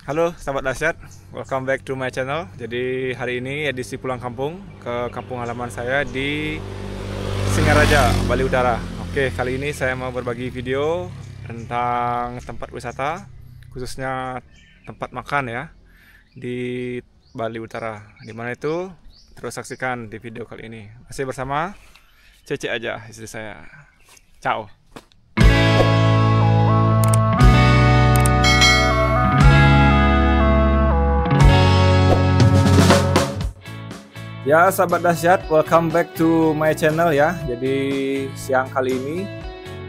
Halo sahabat dahsyat, welcome back to my channel. Jadi hari ini edisi pulang kampung ke kampung halaman saya di Singaraja, Bali Utara. Oke, kali ini saya mau berbagi video tentang tempat wisata, khususnya tempat makan ya di Bali Utara. Dimana itu? Terus saksikan di video kali ini. Masih bersama Cece aja, istri saya. Ciao. Ya sahabat dahsyat, welcome back to my channel ya. Jadi siang kali ini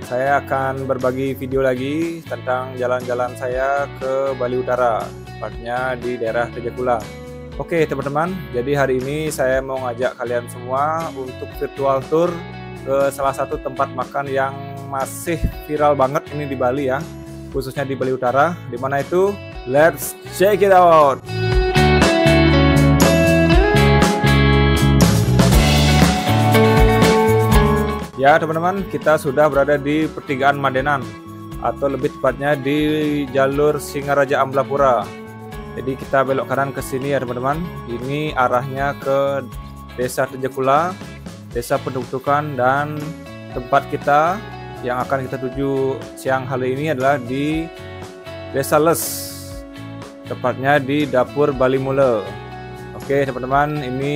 saya akan berbagi video lagi tentang jalan-jalan saya ke Bali Utara, tepatnya di daerah Tejakula. Oke teman-teman, jadi hari ini saya mau ngajak kalian semua untuk virtual tour ke salah satu tempat makan yang masih viral banget ini di Bali ya, khususnya di Bali Utara. Dimana itu? Let's check it out. Ya teman-teman, kita sudah berada di pertigaan Madenan, atau lebih tepatnya di jalur Singaraja Amblapura. Jadi kita belok kanan ke sini ya teman-teman. Ini arahnya ke Desa Tejakula, desa pendudukan, dan tempat kita yang akan kita tuju siang hari ini adalah di Desa Les, tepatnya di Dapur Bali Mule. Oke teman-teman, ini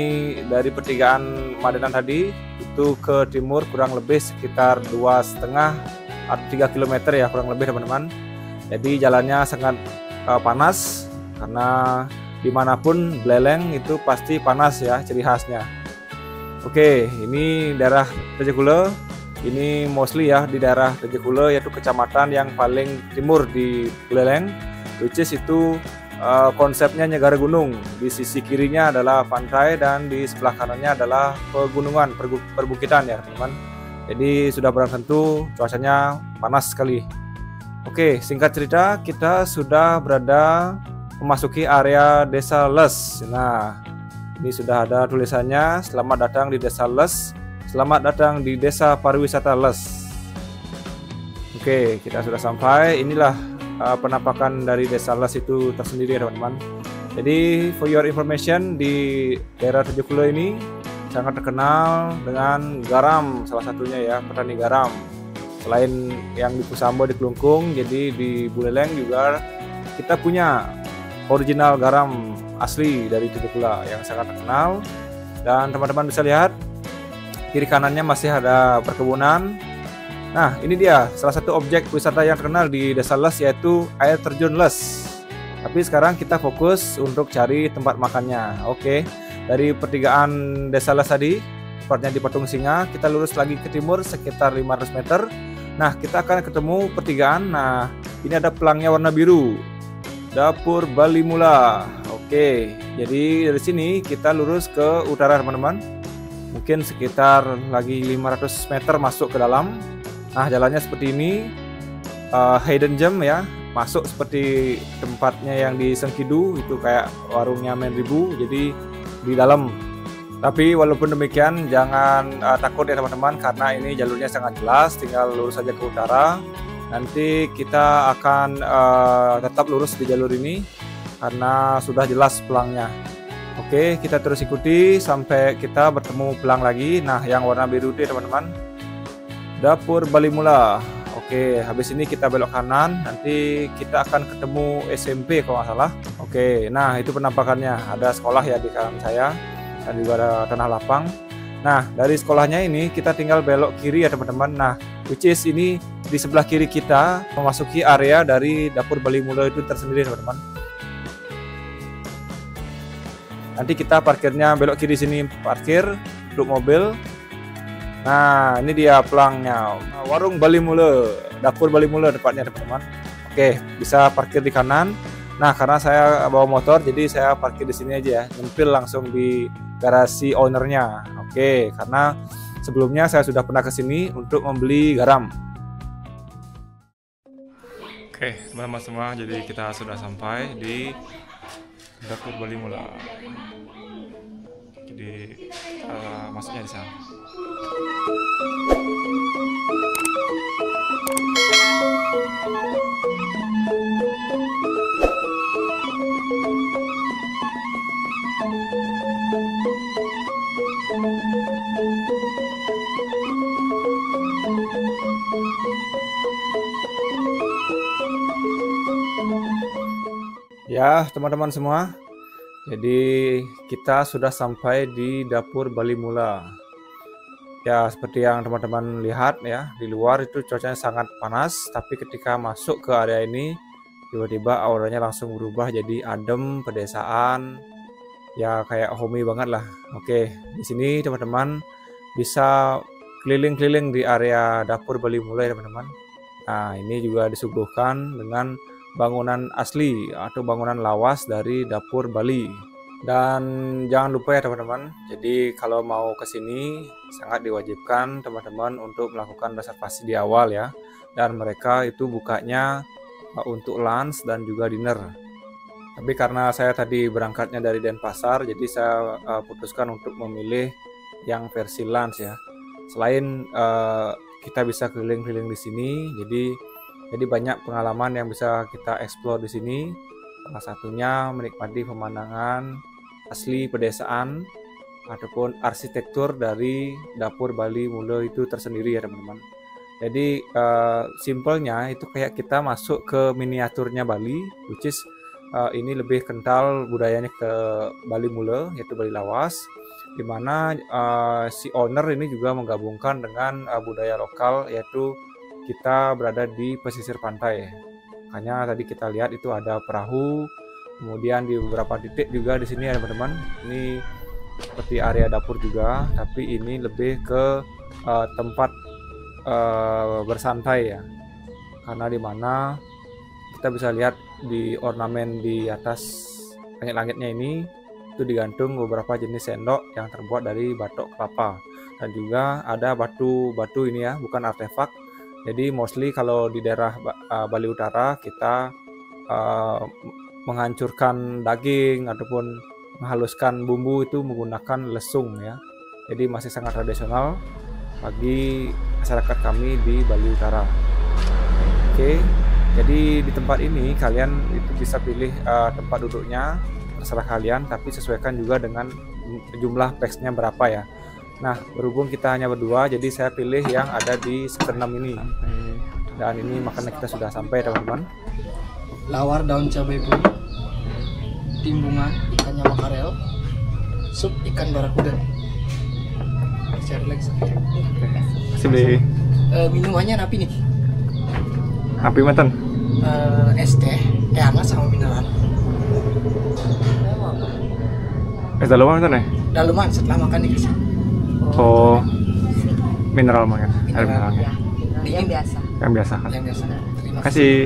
dari pertigaan Madenan tadi itu ke timur kurang lebih sekitar 2,5 atau 3 km ya kurang lebih teman-teman. Jadi jalannya sangat panas karena dimanapun beleleng itu pasti panas ya, ciri khasnya. Oke, ini daerah Tejakula. Ini mostly ya di daerah Tejakula, yaitu kecamatan yang paling timur di Buleleng, which is itu konsepnya Negara Gunung. Di sisi kirinya adalah pantai dan di sebelah kanannya adalah pegunungan, perbukitan ya teman-teman. Jadi sudah barang tentu cuacanya panas sekali. Oke, singkat cerita kita sudah berada memasuki area Desa Les. Nah, ini sudah ada tulisannya, selamat datang di Desa Les, selamat datang di Desa Pariwisata Les. Oke, kita sudah sampai. Inilah penampakan dari Desa Les itu tersendiri ya teman-teman. Jadi for your information, di daerah Tejakula ini sangat terkenal dengan garam, salah satunya ya, petani garam. Selain yang di Pusambo, di Kelungkung, jadi di Buleleng juga kita punya original garam asli dari Tejakula yang sangat terkenal. Dan teman-teman bisa lihat kiri kanannya masih ada perkebunan. Nah, ini dia salah satu objek wisata yang terkenal di Desa Les, yaitu air terjun Les. Tapi sekarang kita fokus untuk cari tempat makannya. Oke, dari pertigaan Desa Les tadi, tepatnya di Patung Singa, kita lurus lagi ke timur sekitar 500 meter. Nah, kita akan ketemu pertigaan. Nah, ini ada pelangnya warna biru, Dapur Bali Mula. Oke, jadi dari sini kita lurus ke utara teman-teman. Mungkin sekitar lagi 500 meter masuk ke dalam. Nah, jalannya seperti ini, hidden gem ya, masuk seperti tempatnya yang di Sengkidu, itu kayak warungnya Menribu, jadi di dalam. Tapi walaupun demikian jangan takut ya teman-teman, karena ini jalurnya sangat jelas, tinggal lurus saja ke utara. Nanti kita akan tetap lurus di jalur ini karena sudah jelas pelangnya. Oke, kita terus ikuti sampai kita bertemu pelang lagi. Nah, yang warna biru itu teman-teman, Dapur Bali Mula. Oke, habis ini kita belok kanan, nanti kita akan ketemu SMP kalau nggak salah. Oke, nah itu penampakannya, ada sekolah ya di kanan saya, dan juga ada tanah lapang. Nah, dari sekolahnya ini kita tinggal belok kiri ya teman-teman. Nah, which is ini di sebelah kiri kita memasuki area dari Dapur Bali Mula itu tersendiri teman-teman. Nanti kita parkirnya belok kiri sini, parkir, duduk mobil. Nah, ini dia pelangnya, warung Bali Mule, Dapur Bali Mule tepatnya teman-teman. Oke, bisa parkir di kanan. Nah, karena saya bawa motor, jadi saya parkir di sini aja ya, nyempil langsung di garasi ownernya. Oke, karena sebelumnya saya sudah pernah ke sini untuk membeli garam. Oke, teman-teman semua, jadi kita sudah sampai di Dapur Bali Mula. Jadi masuknya di sana. Ya, teman-teman semua. Jadi kita sudah sampai di dapur Bali Mula. Ya, seperti yang teman-teman lihat ya, di luar itu cuacanya sangat panas, tapi ketika masuk ke area ini tiba-tiba auranya langsung berubah jadi adem, pedesaan. Ya, kayak homey banget lah. Oke, di sini teman-teman bisa keliling-keliling di area dapur Bali Mula ya, teman-teman. Nah, ini juga disuguhkan dengan bangunan asli atau bangunan lawas dari dapur Bali. Dan jangan lupa ya teman-teman, jadi kalau mau ke sini sangat diwajibkan teman-teman untuk melakukan reservasi di awal ya. Dan mereka itu bukanya untuk lunch dan juga dinner. Tapi karena saya tadi berangkatnya dari Denpasar, jadi saya putuskan untuk memilih yang versi lunch ya. Selain kita bisa keliling-keliling di sini, jadi banyak pengalaman yang bisa kita explore di sini. Salah satunya menikmati pemandangan asli pedesaan ataupun arsitektur dari dapur Bali Mula itu tersendiri ya teman-teman. Jadi simpelnya itu kayak kita masuk ke miniaturnya Bali, which is ini lebih kental budayanya ke Bali Mula, yaitu Bali Lawas, di mana si owner ini juga menggabungkan dengan budaya lokal, yaitu kita berada di pesisir pantai. Makanya tadi kita lihat itu ada perahu, kemudian di beberapa titik juga di sini ya teman-teman. Ini seperti area dapur juga, tapi ini lebih ke tempat bersantai ya. Karena di mana kita bisa lihat di ornamen di atas langit-langitnya ini itu digantung beberapa jenis sendok yang terbuat dari batok kelapa, dan juga ada batu ini ya, bukan artefak. Jadi mostly kalau di daerah Bali Utara kita menghancurkan daging ataupun menghaluskan bumbu itu menggunakan lesung ya. Jadi masih sangat tradisional bagi masyarakat kami di Bali Utara. Oke, jadi di tempat ini kalian itu bisa pilih tempat duduknya, terserah kalian, tapi sesuaikan juga dengan jumlah pax-nya berapa ya. Nah, berhubung kita hanya berdua, jadi saya pilih yang ada di sektor 6 ini. Dan ini makanan kita sudah sampai teman-teman. Lawar daun cabai pun, timbungan ikannya makarel, sup ikan barakuda. Share lagi sekali. Kasih beli. Minumannya api nih. Api mantan. Es teh, hangat sama mineral. Es daluman mantan ya? Daluman setelah makan dikasih. Oh, mineral makan, air mineralnya. Yang biasa. Yang biasa kan. Yang biasa. Terima Kasih.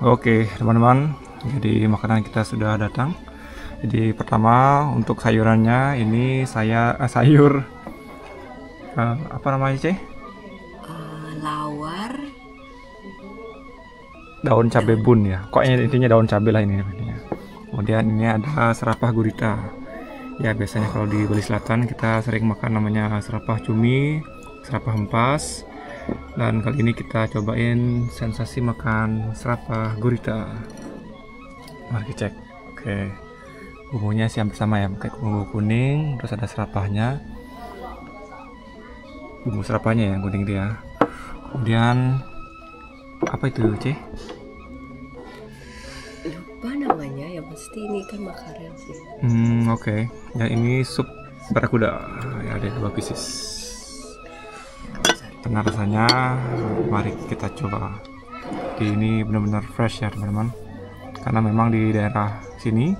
Oke teman-teman, jadi makanan kita sudah datang. Jadi pertama untuk sayurannya ini sayur apa namanya Ceh? Lawar. Daun cabai bun ya. Koknya intinya daun cabai lah ini. Kemudian ini ada serapah gurita. Ya biasanya kalau di Bali Selatan kita sering makan namanya serapah cumi, serapah empas. Dan kali ini kita cobain sensasi makan serapah gurita. Mari kita cek. Oke. Bumbunya sih hampir sama ya, kayak bumbu kuning, terus ada serapahnya. Bumbu serapahnya yang kuning dia. Kemudian apa itu, Ceh? Lupa namanya, yang pasti ini kan makarel sih. Oke. Dan ini sup barakuda. Ya, ada 2 pieces. Karena rasanya, mari kita coba. Ini benar-benar fresh ya teman-teman. Karena memang di daerah sini,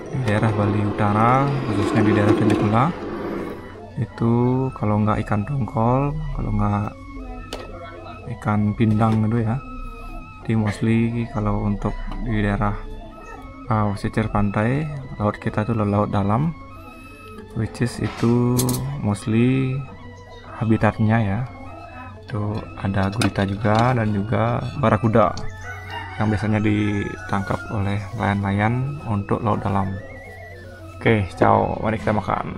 di daerah Bali Utara, khususnya di daerah Cendekula, itu kalau nggak ikan tongkol, kalau nggak ikan pindang gitu ya. Jadi mostly kalau untuk di daerah pesisir pantai, laut kita itu laut dalam, which is itu mostly habitatnya ya. Itu ada gurita juga dan juga barakuda yang biasanya ditangkap oleh nelayan-nelayan untuk laut dalam. Oke, ciao, mari kita makan.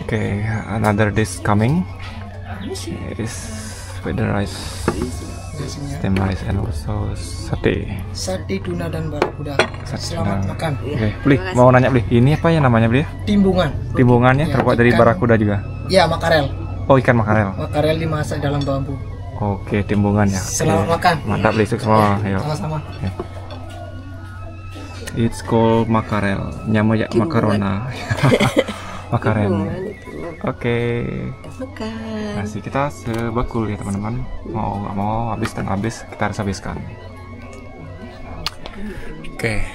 Oke, another dish coming. It is with the rice, steamed rice and also sate. Sate tuna dan barakuda. Selamat makan. Oke, Beli, mau nanya Beli, ini apa ya namanya Beli? Timbungan. Timbungannya Ya, terbuat dari ikan. barakuda juga? Ya, makarel. Oh, ikan makarel. Makarel dimasak dalam bambu. Oke, timbungan ya. Selamat Oke. makan. Mantap lisuk semua. Ayo. Sama-sama. It's called makarel. Nyamanya Timbungan. makarona. Makaren. Timbungan itu. Oke. Makan. Nasi kita sebakul ya teman-teman. Mau nggak mau habis dan habis kita harus habiskan. Oke.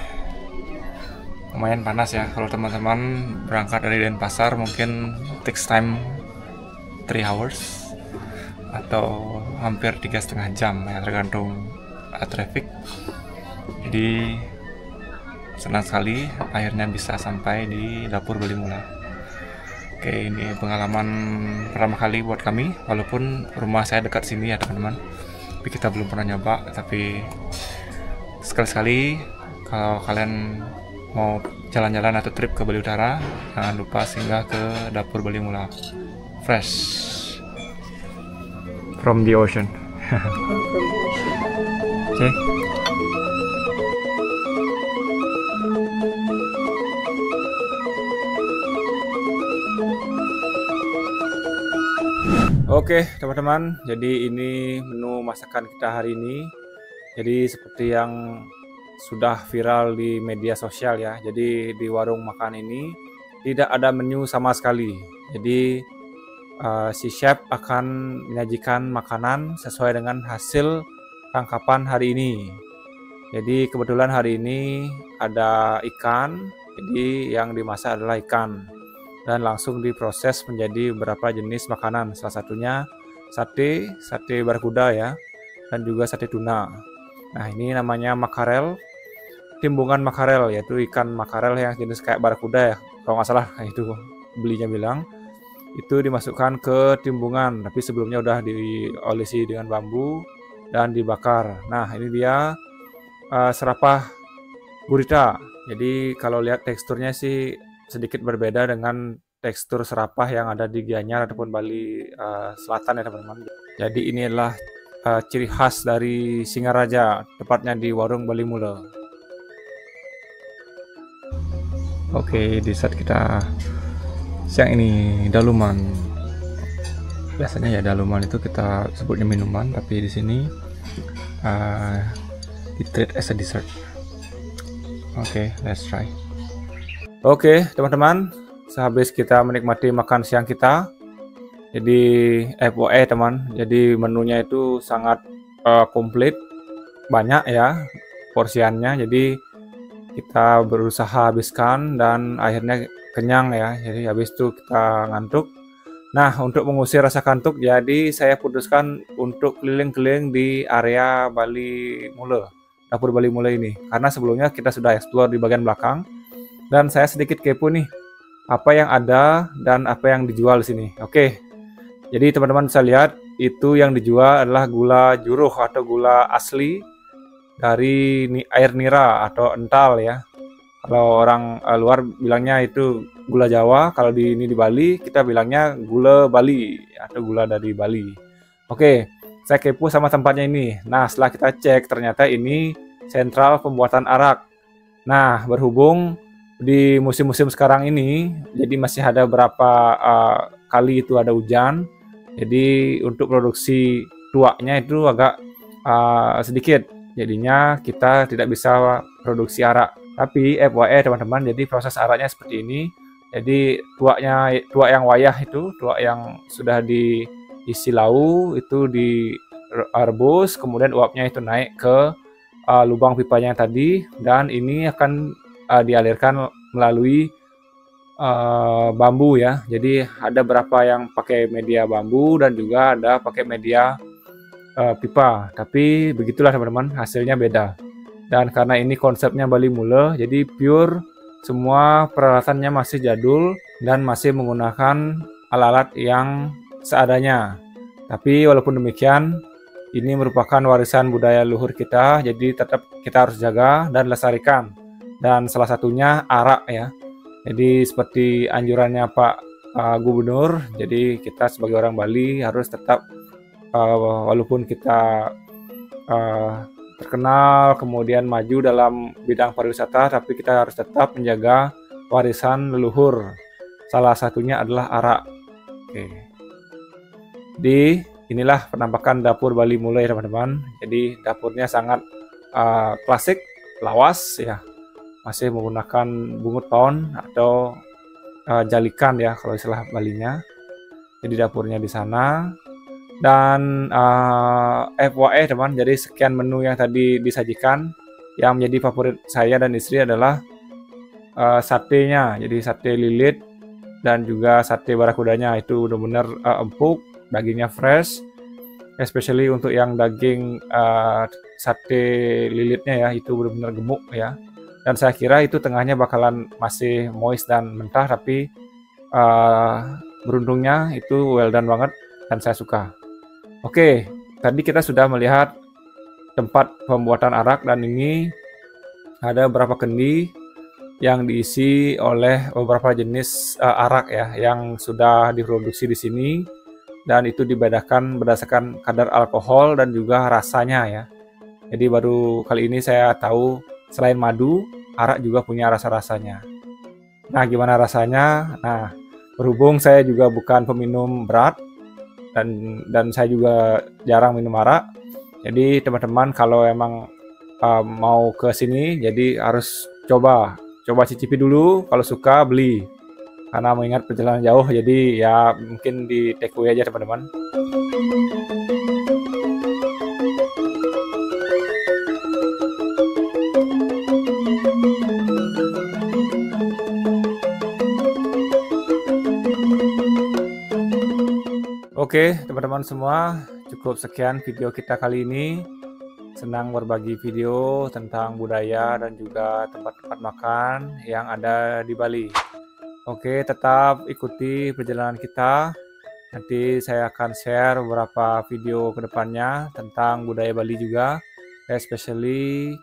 Lumayan panas ya. Kalau teman-teman berangkat dari Denpasar mungkin takes time 3 hours atau hampir 3,5 jam ya, tergantung traffic. Jadi senang sekali akhirnya bisa sampai di dapur Bali Mula. Oke, ini pengalaman pertama kali buat kami, walaupun rumah saya dekat sini ya teman-teman, tapi kita belum pernah nyoba. Tapi sekali-sekali kalau kalian mau jalan-jalan atau trip ke Bali Utara, jangan lupa singgah ke dapur Bali Mula. Fresh from the ocean. Oke. Oke teman-teman, jadi ini menu masakan kita hari ini. Jadi seperti yang sudah viral di media sosial ya, jadi di warung makan ini tidak ada menu sama sekali. Jadi si chef akan menyajikan makanan sesuai dengan hasil tangkapan hari ini. Jadi kebetulan hari ini ada ikan, jadi yang dimasak adalah ikan dan langsung diproses menjadi beberapa jenis makanan, salah satunya sate barakuda ya, dan juga sate tuna. Nah ini namanya makarel, timbungan makarel, yaitu ikan makarel yang jenis kayak barakuda ya, kalau nggak salah itu belinya bilang. Itu dimasukkan ke timbungan, tapi sebelumnya udah diolesi dengan bambu dan dibakar. Nah ini dia serapah gurita. Jadi kalau lihat teksturnya sih sedikit berbeda dengan tekstur serapah yang ada di Gianyar ataupun Bali Selatan ya teman-teman. Jadi ini adalah ciri khas dari Singaraja, tepatnya di warung Bali Mula. Oke, di saat kita siang ini daluman. Biasanya ya daluman itu kita sebutnya minuman, tapi di sini di treat as a dessert. Oke, let's try. Oke teman-teman, sehabis kita menikmati makan siang kita, jadi FYI teman, jadi menunya itu sangat komplit, banyak ya porsiannya, jadi kita berusaha habiskan dan akhirnya kenyang ya, jadi habis itu kita ngantuk. Nah untuk mengusir rasa kantuk, jadi saya putuskan untuk keliling-keliling di area Bali Mula, dapur Bali Mula ini, karena sebelumnya kita sudah explore di bagian belakang. Dan saya sedikit kepo nih, apa yang ada dan apa yang dijual di sini. Oke, jadi teman-teman bisa lihat itu yang dijual adalah gula juruh atau gula asli dari air nira atau ental ya. Kalau orang luar bilangnya itu gula Jawa, kalau di Bali kita bilangnya gula Bali atau gula dari Bali. Oke, saya kepo sama tempatnya ini. Nah setelah kita cek ternyata ini sentral pembuatan arak. Nah berhubung di musim-musim sekarang ini, jadi masih ada berapa kali itu ada hujan, jadi untuk produksi tuaknya itu agak sedikit, jadinya kita tidak bisa produksi arak. Tapi FYI teman-teman, jadi proses araknya seperti ini. Jadi tuak yang wayah itu, tuak yang sudah diisi lau itu direbus, kemudian uapnya itu naik ke lubang pipanya yang tadi, dan ini akan dialirkan melalui bambu ya. Jadi ada berapa yang pakai media bambu dan juga ada pakai media pipa. Tapi begitulah teman-teman, hasilnya beda. Dan karena ini konsepnya Bali Mula, jadi pure, semua peralatannya masih jadul dan masih menggunakan alat-alat yang seadanya. Tapi walaupun demikian, ini merupakan warisan budaya luhur kita, jadi tetap kita harus jaga dan lestarikan. Dan salah satunya arak ya. Jadi seperti anjurannya Pak Gubernur, jadi kita sebagai orang Bali harus tetap walaupun kita terkenal kemudian maju dalam bidang pariwisata, tapi kita harus tetap menjaga warisan leluhur. Salah satunya adalah arak. Oke. Di inilah penampakan dapur Bali Mule ya teman-teman. Jadi dapurnya sangat klasik, lawas ya, masih menggunakan bungut paon atau jalikan ya kalau istilah Balinya. Jadi dapurnya di sana. Dan FYI teman, jadi sekian menu yang tadi disajikan. Yang menjadi favorit saya dan istri adalah satenya, jadi sate lilit dan juga sate barakudanya. Itu benar-benar empuk, dagingnya fresh, especially untuk yang daging sate lilitnya ya, itu benar-benar gemuk ya. Dan saya kira itu tengahnya bakalan masih moist dan mentah, tapi beruntungnya itu well done banget dan saya suka. Oke, tadi kita sudah melihat tempat pembuatan arak, dan ini ada beberapa kendi yang diisi oleh beberapa jenis arak ya yang sudah diproduksi di sini, dan itu dibedakan berdasarkan kadar alkohol dan juga rasanya ya. Jadi baru kali ini saya tahu selain madu, arak juga punya rasa-rasanya. Nah, gimana rasanya? Nah, berhubung saya juga bukan peminum berat dan saya juga jarang minum arak, jadi teman-teman kalau emang mau ke sini, jadi harus coba cicipi dulu. Kalau suka beli, karena mengingat perjalanan jauh, jadi ya mungkin di take away aja teman-teman. Oke teman-teman semua, cukup sekian video kita kali ini. Senang berbagi video tentang budaya dan juga tempat-tempat makan yang ada di Bali. Oke, tetap ikuti perjalanan kita. Nanti saya akan share beberapa video ke depannya tentang budaya Bali juga, especially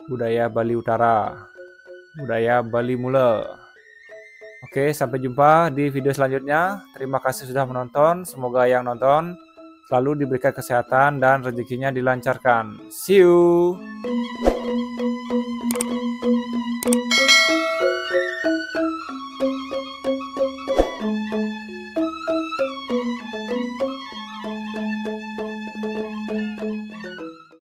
budaya Bali Utara, budaya Bali Mule. Oke, sampai jumpa di video selanjutnya. Terima kasih sudah menonton. Semoga yang nonton selalu diberikan kesehatan dan rezekinya dilancarkan. See you!